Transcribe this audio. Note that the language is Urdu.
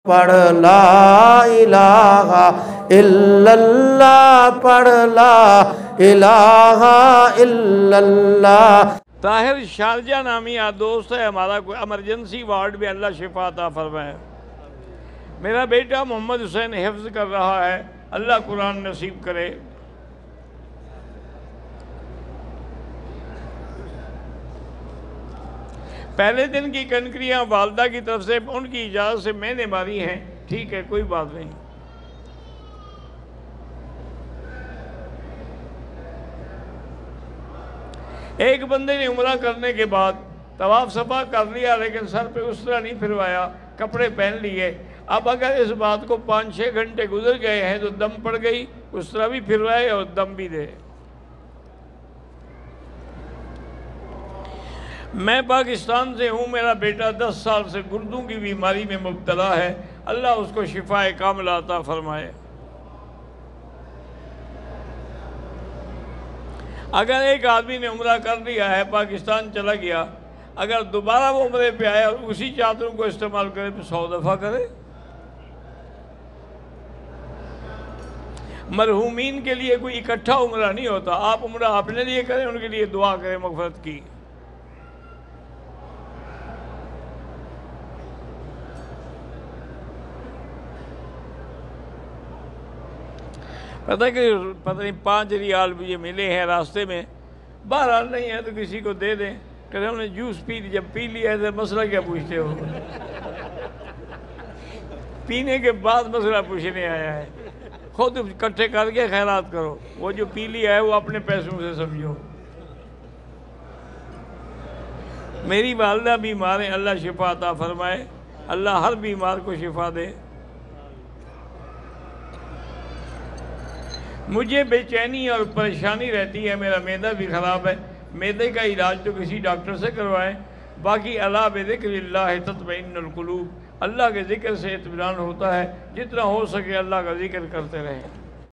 پڑھ لا الہ الا اللہ، پڑھ لا الہ الا اللہ۔ طاہر شارجہ نامی دوست ہے ہمارا، کوئی ایمرجنسی وارڈ میں، اللہ شفا عطا فرمائے۔ میرا بیٹا محمد حسین حفظ کر رہا ہے، اللہ قرآن نصیب کرے۔ پہلے دن کی کنکریاں والدہ کی طرف سے ان کی اجازت سے میں نے ماری ہیں، ٹھیک ہے، کوئی بات نہیں۔ ایک بندے نے عمرہ کرنے کے بعد طواف صفا کر لیا، لیکن سر پہ اس طرح نہیں پھروایا، کپڑے پہن لیے۔ اب اگر اس بات کو 5-6 گھنٹے گزر گئے ہیں تو دم پڑ گئی، اس طرح بھی پھروائے اور دم بھی دے۔ میں پاکستان سے ہوں، میرا بیٹا 10 سال سے گردوں کی بیماری میں مبتلا ہے، اللہ اس کو شفا کاملہ عطا فرمائے۔ اگر ایک آدمی نے عمرہ کر لیا ہے، پاکستان چلا گیا، اگر دوبارہ وہ عمرے پہ آئے اور اسی چادروں کو استعمال کرے تو 100 دفعہ کرے۔ مرحومین کے لیے کوئی اکٹھا عمرہ نہیں ہوتا، آپ عمرہ اپنے لیے کریں، ان کے لیے دعا کریں مغفرت کی۔ پتہ نہیں 5 ریال مجھے ملے ہیں راستے میں، بہرحال نہیں ہے تو کسی کو دے دیں، کہ انہوں نے جوس پی لی، جب پی لیا ہے تو مسئلہ کیا پوچھتے ہو؟ پینے کے بعد مسئلہ پوچھنے آیا ہے، خود اکٹھے کر کے خیرات کرو، وہ جو پی لیا ہے وہ اپنے پیسوں سے سمجھو۔ میری والدہ بیمار ہیں، اللہ شفا عطا فرمائے، اللہ ہر بیمار کو شفا دے۔ مجھے بے چینی اور پریشانی رہتی ہے، میرا معدہ بھی خراب ہے، معدے کا علاج تو کسی ڈاکٹر سے کروائیں، باقی الا بذکر اللہ تطمئن القلوب، اللہ کے ذکر سے اطمینان ہوتا ہے، جتنا ہو سکے اللہ کا ذکر کرتے رہیں۔